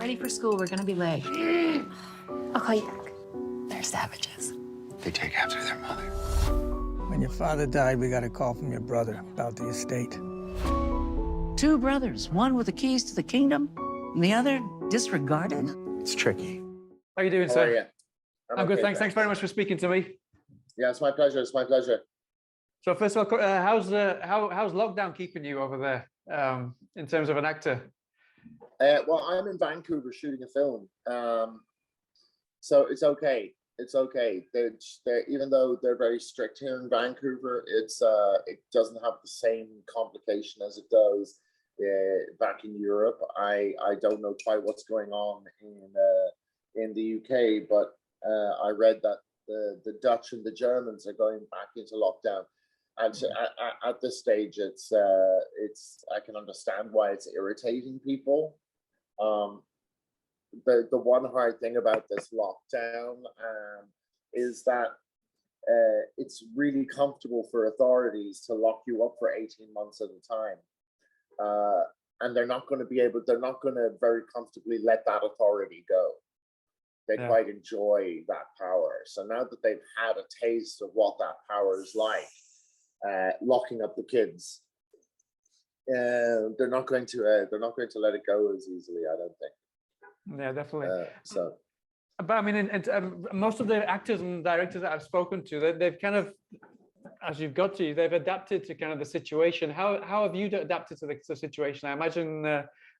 ready for school. We're gonna be late. I'll call you back. They're savages. They take after their mother. When your father died, we got a call from your brother about the estate. 2 brothers, one with the keys to the kingdom, and the other disregarded. It's tricky. How are you doing, How sir? are you? I'm good, thanks. Thanks very much for speaking to me. Yeah, it's my pleasure. It's my pleasure. So first of all, how's lockdown keeping you over there in terms of an actor? Well, I'm in Vancouver shooting a film, so it's okay. It's okay. Even though they're very strict here in Vancouver, it doesn't have the same complication as it does back in Europe. I don't know quite what's going on in the UK, but I read that the Dutch and the Germans are going back into lockdown. And so at this stage, it's I can understand why it's irritating people. The one hard thing about this lockdown is that it's really comfortable for authorities to lock you up for 18 months at a time, and they're not going to very comfortably let that authority go. They quite enjoy that power. So now that they've had a taste of what that power is like, locking up the kids, they're not going to let it go as easily, I don't think. Yeah, definitely. But I mean, most of the actors and directors that I've spoken to, they've kind of, as you've got to, they've adapted to kind of the situation. How have you adapted to the situation? I imagine,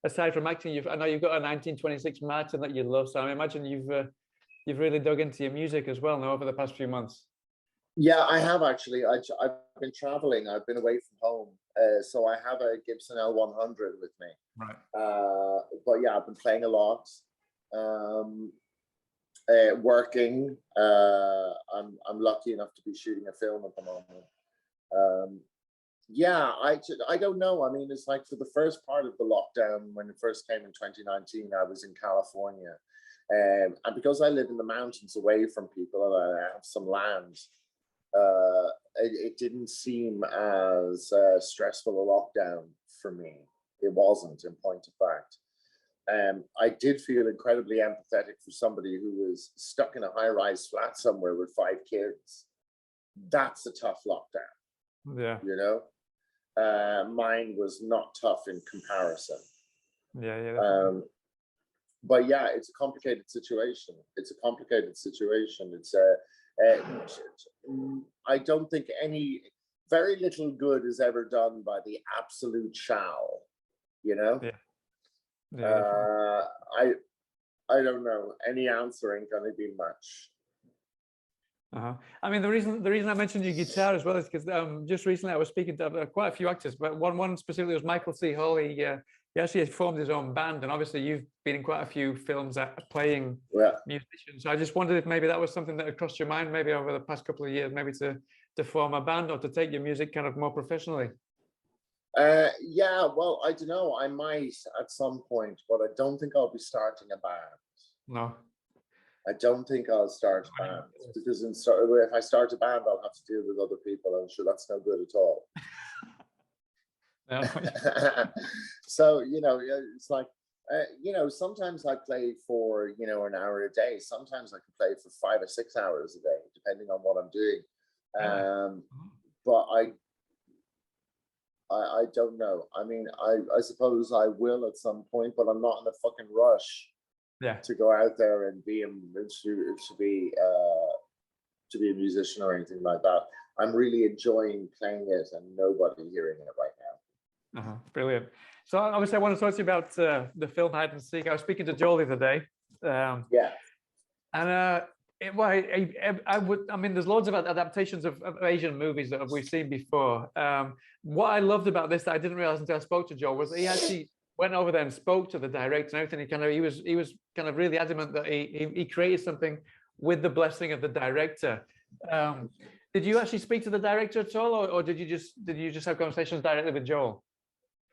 aside from acting, I know you've got a 1926 Martin that you love, so I imagine you've really dug into your music as well now over the past few months. Yeah, I have actually. I've been traveling. I've been away from home, so I have a Gibson L100 with me. Right. But yeah, I've been playing a lot. Working. I'm lucky enough to be shooting a film at the moment. Yeah, I don't know. I mean, it's like for the first part of the lockdown, when it first came in 2019, I was in California, and because I live in the mountains away from people and I have some land, it didn't seem as stressful a lockdown for me. It wasn't, in point of fact. I did feel incredibly empathetic for somebody who was stuck in a high-rise flat somewhere with 5 kids. That's a tough lockdown. Yeah. You know, mine was not tough in comparison. Yeah. But yeah, it's a complicated situation. It's I don't think very little good is ever done by the absolute shall, you know? Yeah. I don't know. Any answer ain't gonna be much. I mean, the reason I mentioned your guitar as well is because just recently I was speaking to quite a few actors, but one specifically was Michael C. Hall. He actually formed his own band, and obviously you've been in quite a few films playing musicians. So I just wondered if maybe that was something that had crossed your mind, maybe over the past couple of years, maybe to form a band or to take your music kind of more professionally. Yeah, well, I don't know. I might at some point, but I don't think I'll be starting a band. No. I don't think I'll start a band, because if I start a band, I'll have to deal with other people. I'm sure that's no good at all. So, you know, it's like, you know, sometimes I play for, you know, an hour a day. Sometimes I can play for 5 or 6 hours a day, depending on what I'm doing. But I don't know. I mean, I suppose I will at some point, but I'm not in a fucking rush to go out there and be to be a musician or anything like that. I'm really enjoying playing it and nobody hearing it right now. Brilliant. So obviously I want to talk to you about the film Hide and Seek. I was speaking to Joel the other day. And I mean, there's loads of adaptations of Asian movies that we've seen before. What I loved about this that I didn't realize until I spoke to Joel was that he actually went over there and spoke to the director and everything. He was kind of really adamant that he created something with the blessing of the director. Did you actually speak to the director at all, or did you just have conversations directly with Joel?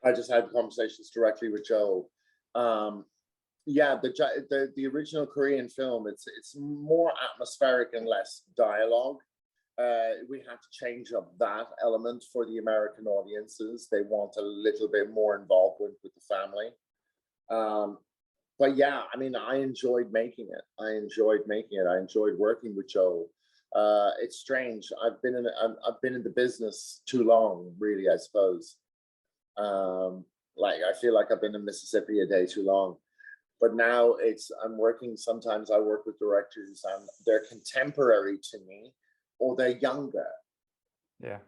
I just had conversations directly with Joel. Yeah, the original Korean film, it's more atmospheric and less dialogue. We had to change up that element for the American audiences. They want a little bit more involvement with the family. but yeah, I mean, I enjoyed making it. I enjoyed working with Joel. It's strange. I've been in the business too long, really, I suppose. Like I feel like I've been in Mississippi a day too long. But now I'm working, sometimes I work with directors and they're contemporary to me or they're younger. Yeah.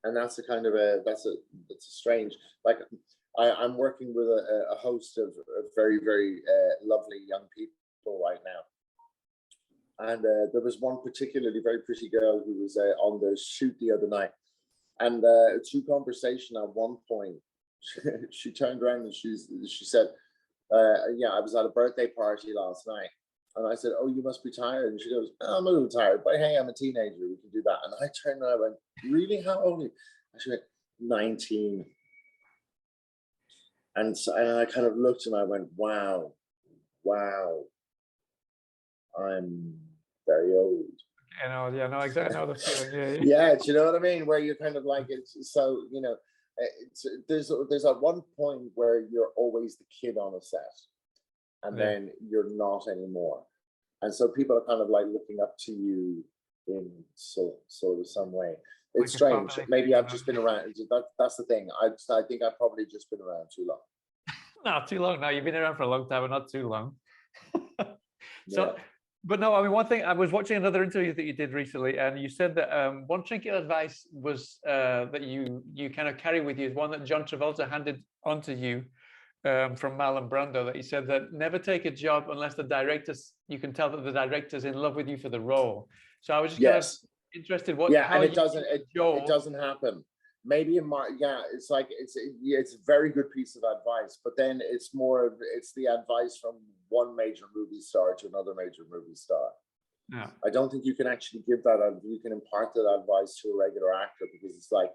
And that's a kind of that's a strange, like I'm working with a host of very, very lovely young people right now. And there was one particularly very pretty girl who was on the shoot the other night. And through conversation at one point, she turned around and she said, yeah, I was at a birthday party last night. And I said, oh, you must be tired. And she goes, oh, I'm a little tired, but hey, I'm a teenager. We can do that. And I turned around and I went, really? How old are you? And she went, 19. And I kind of looked and I went, wow, I'm very old. I know, yeah, no, exactly. I know the feeling. Yeah, do you know what I mean? Where you're kind of like, it's so, you know, there's at one point where you're always the kid on a set, and then you're not anymore, and so people are kind of like looking up to you in sort of some way. It's like strange. Maybe I've just been around. That's the thing. I think I've probably just been around too long. Not too long. No, you've been around for a long time, but not too long. So. Yeah. But no, I mean, one thing, I was watching another interview that you did recently, and you said that one trinket advice was that you kind of carry with you is one that John Travolta handed onto you from Marlon Brando, that he said that never take a job unless you can tell that the director's in love with you for the role. So I was just kind of interested how and it doesn't happen. Maybe it's like it's a very good piece of advice, but then it's the advice from one major movie star to another major movie star. Yeah. I don't think you can actually give that. You can impart that advice to a regular actor, because it's like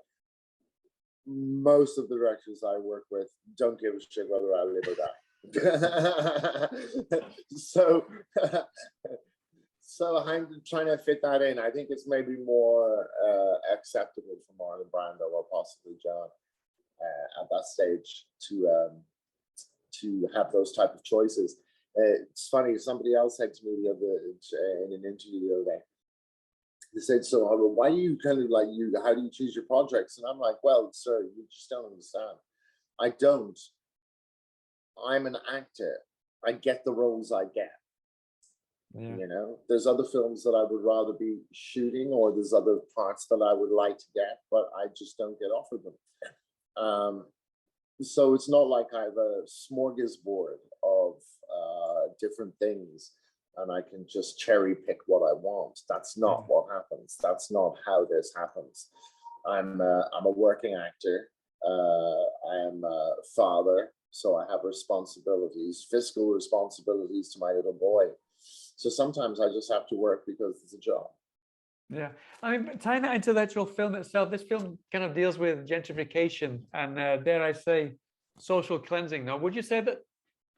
most of the directors I work with don't give a shit whether I live or die. So I'm trying to fit that in. I think it's maybe more acceptable for Marlon Brando or possibly John at that stage to have those type of choices. It's funny. Somebody else said to me in an interview the other day. They said, "So why do you kind of like How do you choose your projects?" And I'm like, "Well, sir, you just don't understand. I don't. I'm an actor. I get the roles I get." Yeah. You know, there's other films that I would rather be shooting, or there's other parts that I would like to get, but I just don't get offered them. So it's not like I have a smorgasbord of different things and I can just cherry pick what I want. That's not what happens. That's not how this happens. I'm a working actor. I am a father, so I have responsibilities, fiscal responsibilities to my little boy. So sometimes I just have to work because it's a job. Yeah, I mean, tying that into the actual film itself, this film kind of deals with gentrification and, dare I say, social cleansing. Now, would you say that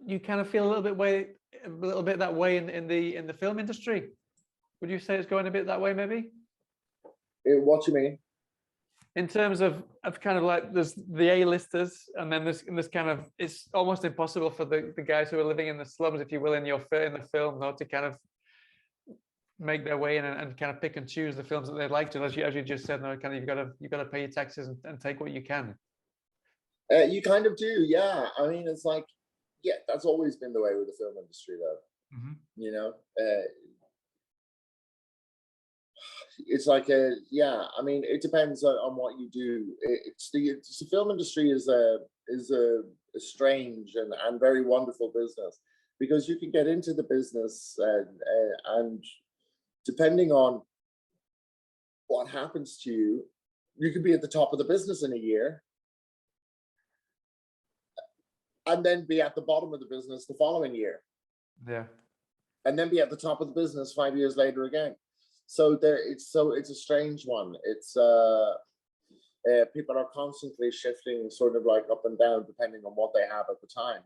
you kind of feel a little bit that way in the film industry? Would you say it's going a bit that way, maybe? What do you mean? In terms of kind of like there's the A-listers, and then this kind of, it's almost impossible for the guys who are living in the slums, if you will, in the film, not to kind of make their way in and kind of pick and choose the films that they'd like to. As you just said, no, kind of you've got to pay your taxes and take what you can. You kind of do, yeah. I mean, it's like, yeah, that's always been the way with the film industry, though. Mm-hmm. You know, it's like yeah. I mean, it depends on what you do. The film industry is a strange and very wonderful business, because you can get into the business and depending on what happens to you, you could be at the top of the business in a year and then be at the bottom of the business the following year. Yeah. And then be at the top of the business 5 years later again. So it's a strange one. It's people are constantly shifting sort of like up and down depending on what they have at the time.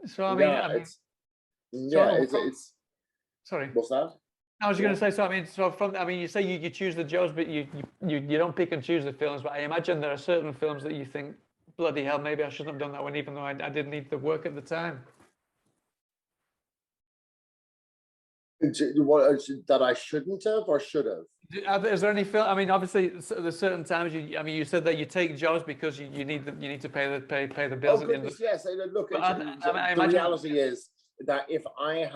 So I mean, it's sorry. What's that? I was going to say, so I mean, you say you choose the jobs, but you don't pick and choose the films. But I imagine there are certain films that you think, bloody hell, maybe I shouldn't have done that one, even though I did need the work at the time? That I shouldn't have or should have? Is there any film? I mean, obviously, there's certain times I mean, you said that you take jobs because you need to pay the bills Oh at the end. goodness, yes. Look, But I the imagine- reality is that if I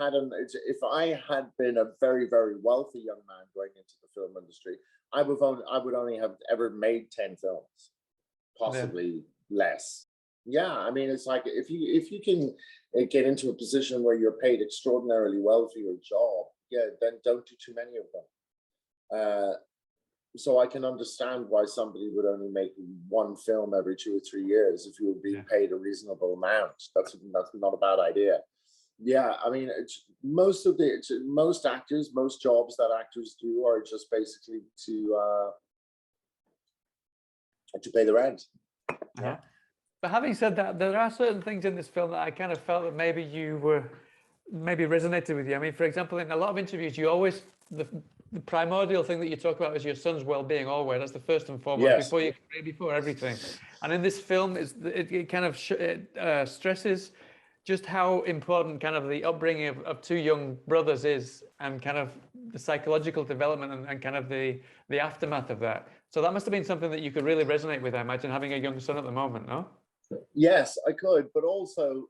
had been a very, very wealthy young man going into the film industry, I would only have ever made 10 films, possibly less. Yeah, I mean, it's like if you can get into a position where you're paid extraordinarily well for your job, yeah, then don't do too many of them. So I can understand why somebody would only make one film every 2 or 3 years if you were being paid a reasonable amount. That's not a bad idea. Yeah, I mean, most actors, most jobs that actors do are just basically to pay the rent. Yeah. But having said that, there are certain things in this film that I kind of felt that maybe resonated with you. I mean, for example, in a lot of interviews, you always the primordial thing that you talk about is your son's well-being always. That's the first and foremost, Yes. before everything. And in this film, it kind of stresses just how important kind of the upbringing of two young brothers is, and kind of the psychological development and kind of the aftermath of that. So that must have been something that you could really resonate with, I imagine, having a young son at the moment, no? Yes, I could, but also,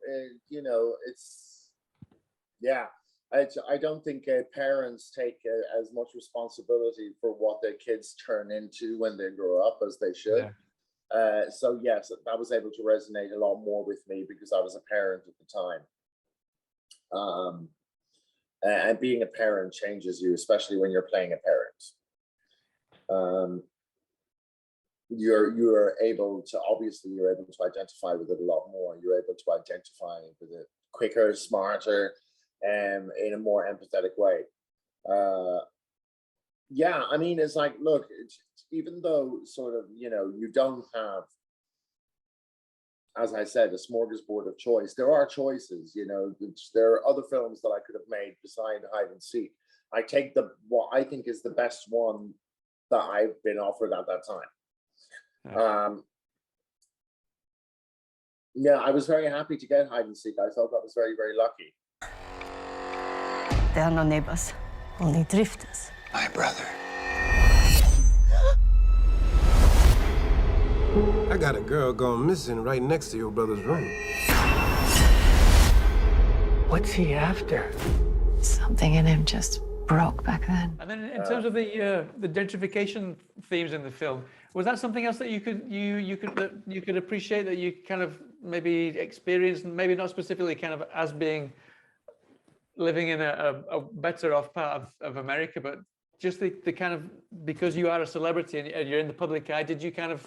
I don't think parents take as much responsibility for what their kids turn into when they grow up as they should. Yeah. So yes, that was able to resonate a lot more with me because I was a parent at the time. And being a parent changes you, especially when you're playing a parent. You're able to identify with it a lot more. You're able to identify with it quicker, smarter, in a more empathetic way. Yeah, I mean, it's like, look, even though sort of, you don't have, as I said, a smorgasbord of choice, there are choices, there are other films that I could have made beside Hide and Seek. I take what I think is the best one that I've been offered at that time. Yeah, I was very happy to get Hide and Seek. I felt I was very, very lucky. There are no neighbors, only drifters. My brother. I got a girl gone missing right next to your brother's room. What's he after? Something in him just broke back then. And then in terms of the gentrification themes in the film, was that something else that you could appreciate, that you kind of maybe experienced, maybe not specifically kind of as being living in a better off part of America, but just the kind of, because you are a celebrity and you're in the public eye, did you kind of,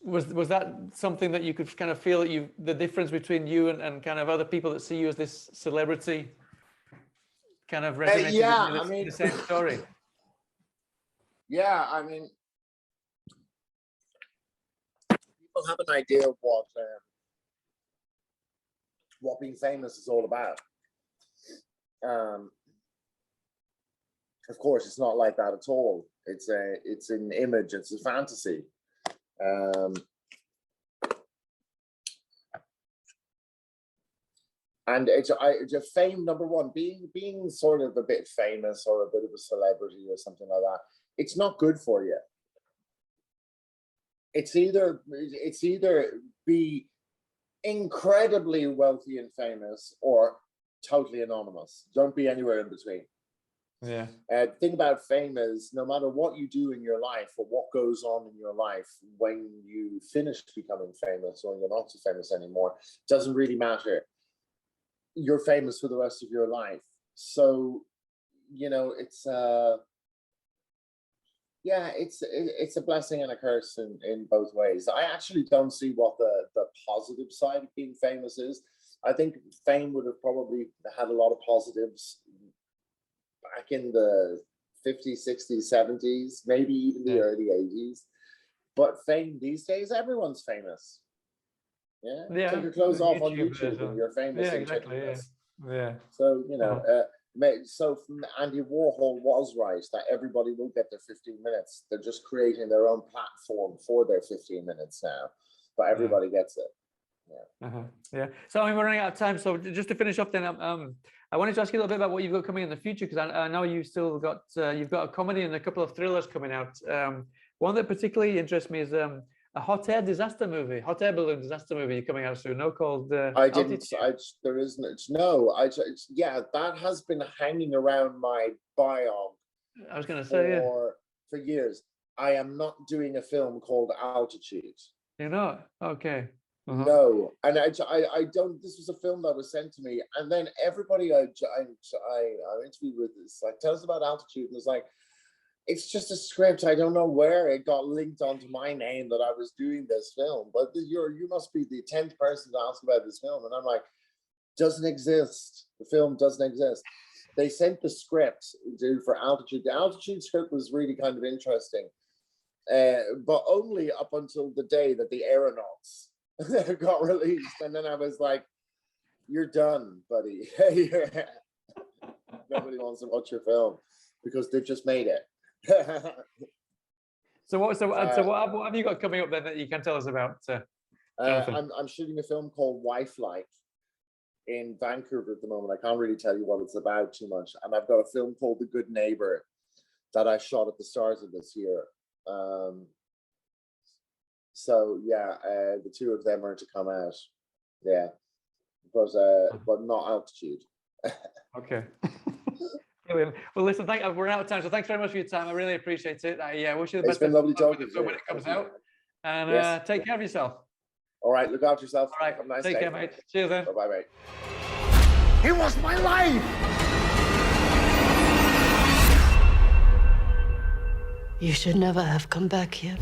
was that something that you could kind of feel that the difference between you and kind of other people that see you as this celebrity kind of resonated in the same story? Yeah, I mean, people have an idea of what being famous is all about. Of course, it's not like that at all. It's an image. It's a fantasy. And it's a fame, number one, being sort of a bit famous or a bit of a celebrity or something like that. It's not good for you. It's either be incredibly wealthy and famous or totally anonymous. Don't be anywhere in between. Yeah. The thing about fame is, no matter what you do in your life or what goes on in your life, when you finish becoming famous or you're not so famous anymore, doesn't really matter. You're famous for the rest of your life. So, it's it's a blessing and a curse in both ways. I actually don't see what the positive side of being famous is. I think fame would have probably had a lot of positives back in the 50s, 60s, 70s, maybe even the early 80s. But fame these days, everyone's famous. Yeah. Take your clothes off on YouTube and you're famous. Yeah, exactly. Yeah. So, so Andy Warhol was right that everybody will get their 15 minutes. They're just creating their own platform for their 15 minutes now. but everybody gets it. Yeah. So I mean, we're running out of time. So just to finish off, then, I wanted to ask you a little bit about what you've got coming in the future, because I know you've still got you've got a comedy and a couple of thrillers coming out. One that particularly interests me is a hot air disaster movie, hot air balloon disaster movie coming out soon. No, called. I didn't. There isn't. No. Yeah, that has been hanging around my biog. I was going to say for years. I am not doing a film called Altitude. You're not? Okay. No, and I don't. This was a film that was sent to me, and then everybody I interviewed with is like, tell us about Altitude, and it's like, it's just a script. I don't know where it got linked onto my name that I was doing this film, but you must be the 10th person to ask about this film, and I'm like, doesn't exist. The film doesn't exist. They sent the script for Altitude. The Altitude script was really kind of interesting, but only up until the day that the aeronauts got released, and then I was like, "You're done, buddy. Nobody wants to watch your film because they've just made it." So what have you got coming up then that you can tell us about? I'm shooting a film called Wife Like in Vancouver at the moment. I can't really tell you what it's about too much, and I've got a film called The Good Neighbor that I shot at the start of this year. So yeah, the two of them are to come out. Yeah, but not Altitude. Okay. Brilliant. Well, listen, we're out of time, so thanks very much for your time. I really appreciate it. I wish you the best. It's been lovely talking to you when it comes out. And take care of yourself. All right, look after yourself. All right, have a nice take day. care, mate. Cheers then. Bye, mate. It was my life! You should never have come back here.